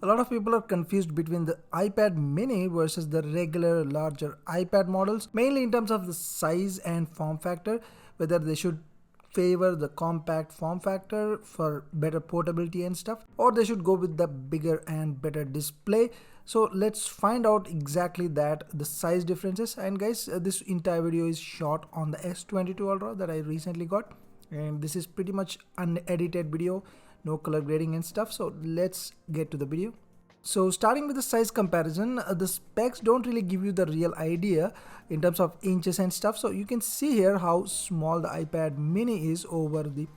A lot of people are confused between the iPad mini versus the regular larger iPad models, mainly in terms of the size and form factor, whether they should favor the compact form factor for better portability and stuff, or they should go with the bigger and better display. So let's find out exactly that, the size differences. And guys, this entire video is shot on the S22 Ultra that I recently got, and this is pretty much unedited video, no color grading and stuff. So let's get to the video. So starting with the size comparison, the specs don't really give you the real idea in terms of inches and stuff. So you can see here how small the iPad mini is over the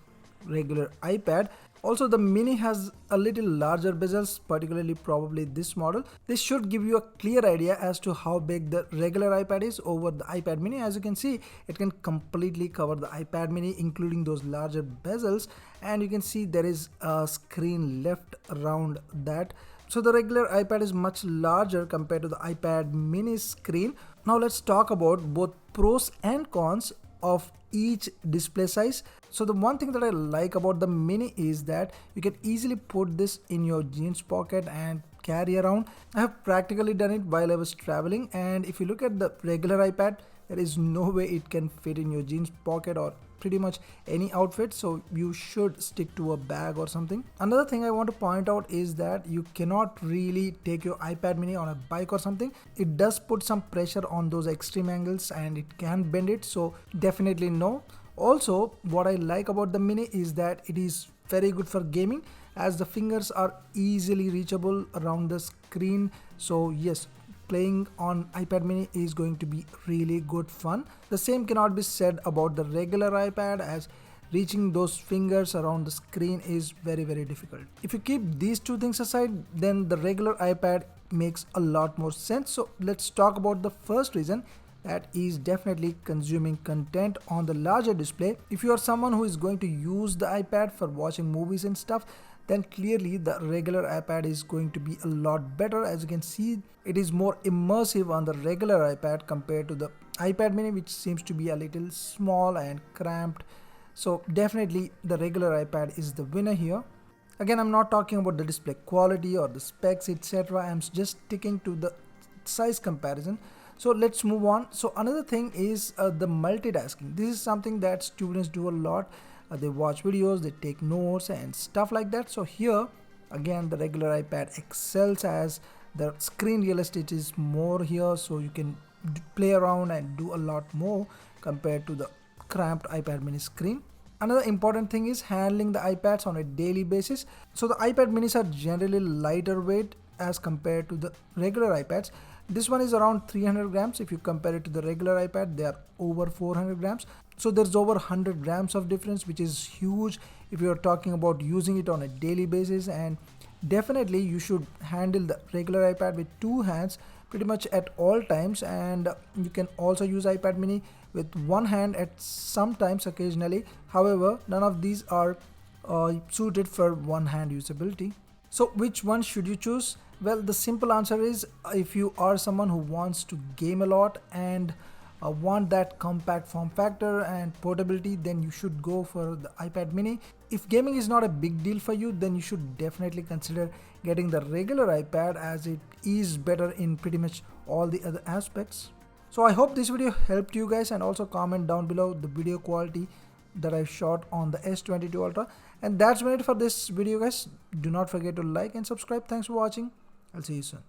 regular iPad. Also, the mini has a little larger bezels, particularly probably this model. This should give you a clear idea as to how big the regular iPad is over the iPad mini. As you can see, it can completely cover the iPad mini, including those larger bezels, and you can see there is a screen left around that. So the regular iPad is much larger compared to the iPad mini screen. Now let's talk about both pros and cons of each display size. So the one thing that I like about the mini is that you can easily put this in your jeans pocket and carry around. I have practically done it while I was traveling, and if you look at the regular iPad, there is no way it can fit in your jeans pocket or pretty much any outfit, so you should stick to a bag or something. Another thing I want to point out is that you cannot really take your iPad mini on a bike or something. It does put some pressure on those extreme angles and it can bend it, so definitely no. Also, what I like about the mini is that it is very good for gaming, as the fingers are easily reachable around the screen. So yes, playing on iPad mini is going to be really good fun. The same cannot be said about the regular iPad, as reaching those fingers around the screen is very difficult. If you keep these two things aside, then the regular iPad makes a lot more sense. So let's talk about the first reason, that is definitely consuming content on the larger display. If you are someone who is going to use the iPad for watching movies and stuff, then clearly the regular iPad is going to be a lot better. As you can see, it is more immersive on the regular iPad compared to the iPad mini, which seems to be a little small and cramped. So definitely the regular iPad is the winner here. Again, I'm not talking about the display quality or the specs, etc. I'm just sticking to the size comparison. So let's move on. So another thing is the multitasking. This is something that students do a lot. They watch videos, they take notes and stuff like that. So here again, the regular iPad excels, as the screen real estate is more here, so you can play around and do a lot more compared to the cramped iPad mini screen. Another important thing is handling the iPads on a daily basis. So the iPad minis are generally lighter weight as compared to the regular iPads. This one is around 300 grams. If you compare it to the regular iPad, they are over 400 grams. So there's over 100 grams of difference, which is huge if you're talking about using it on a daily basis. And definitely you should handle the regular iPad with two hands pretty much at all times, and you can also use iPad mini with one hand at some times occasionally. However, none of these are suited for one hand usability. So which one should you choose? Well, the simple answer is, if you are someone who wants to game a lot and want that compact form factor and portability, then you should go for the iPad mini. If gaming is not a big deal for you, then you should definitely consider getting the regular iPad, as it is better in pretty much all the other aspects. So I hope this video helped you guys, and also comment down below the video quality that I shot on the S22 Ultra. And that's been it for this video, guys. Do not forget to like and subscribe. Thanks for watching. I'll see you soon.